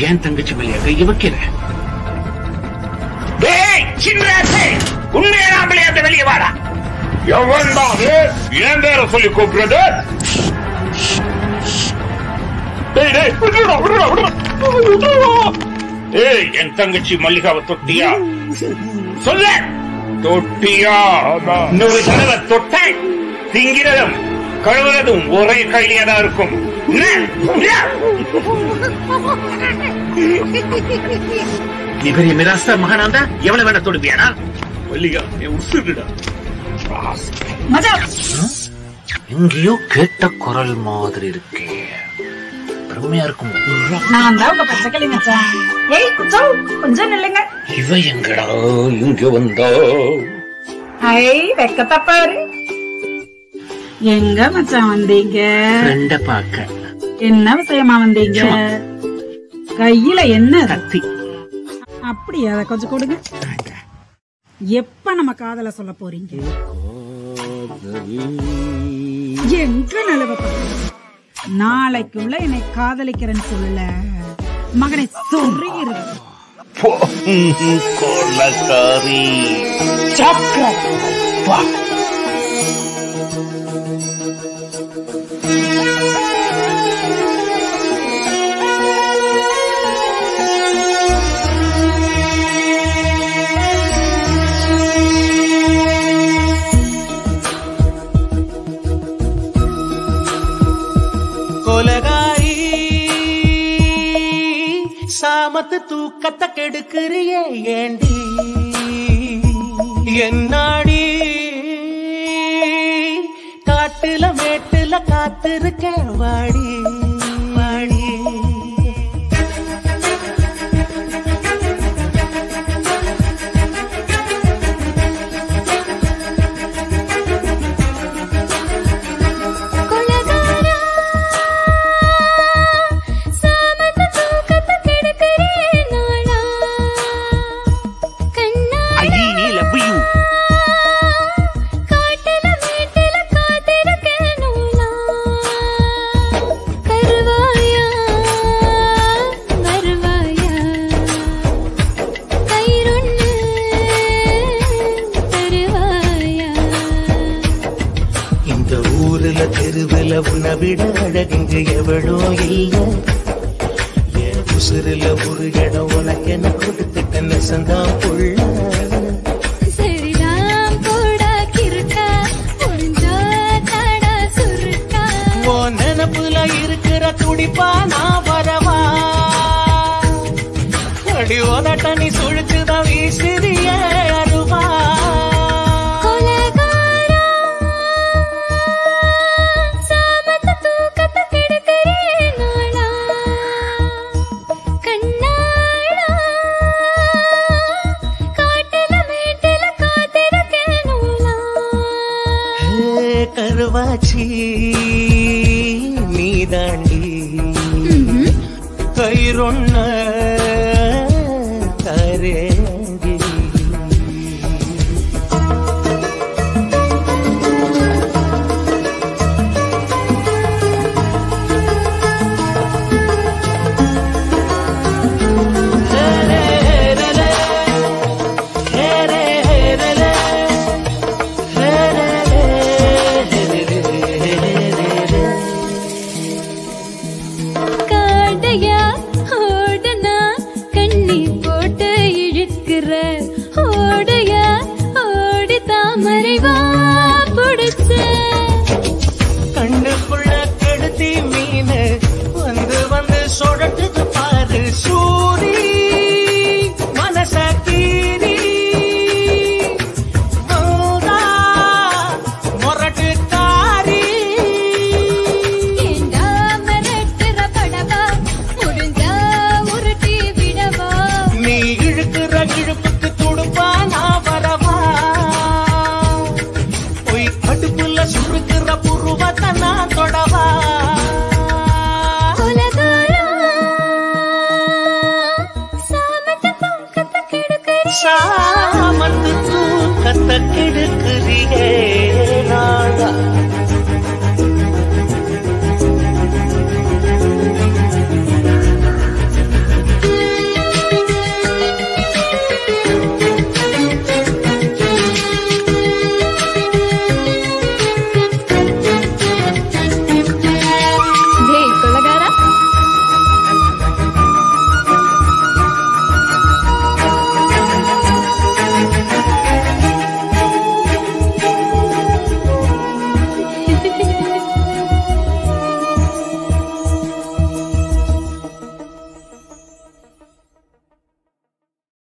ஏன் தங்கச்சி மேலே கைய வைக்கிற? உண்மையான அந்த வெளியே வாடா. எவன்தான் ஏன் பேர சொல்லி கூப்பிடுறது? என் தங்கச்சி மல்லிகாவை தொட்டியா? சொல்ல தொட்டியா? இன்னொரு தடவை தொட்ட திங்கிறதும் கழுவுறதும் ஒரே கையிலேதான் இருக்கும். நீ பெரிய மிராஸ்தார் மகனாந்தா எவ்வளவு வேணா தொடுப்பியாடா? மல்லிகா என் உசுடுடா. எங்கேயோ கேட்ட குரல் மாதிரி இருக்கே, பெருமையா இருக்கும். நான் தான் உங்க பச்சைக்கிளி மச்சான். ஏய் குச்சம், கொஞ்சம் நில்லுங்க. இவ எங்கடா இங்க வந்தா? ஐ வெக்கத்தா பாரு. எங்க மச்சான் வந்தீங்க? ஃப்ரெண்ட பாக்க. என்ன விஷயமா வந்தீங்க? கையில என்ன? கத்தி. அப்படியா? அதை கொஞ்சம் கொடுங்க. எப்ப நம்ம காதல சொல்ல போறீங்க? எங்க நிலவ நாளைக்குள்ள என்னை காதலிக்கிறேன்னு சொல்லல மகனை சொல்றீங்க. கொள்ளக்காரி சக்கரப்பா. சாமத்து தூக்கத்தை கெடுக்கிறியே ஏண்டி என்னாடி? காட்டுல மேட்டுல காத்திருக்க வாடி வாடி. தெருவில் உன்னை விட அழகுங்க எவ்வளோ இல்லை. என் உசுரில் ஒரு இடம் உனக்கு என்ன கொடுத்துட்ட நெசந்தான் புள்ள. உன் நினப்புல இருக்கிற துடிப்பா நான் வரவா? அடி ஓதட்ட நீ சுழிச்சுதான் வீசுறிய அருவா. கருவாச்சி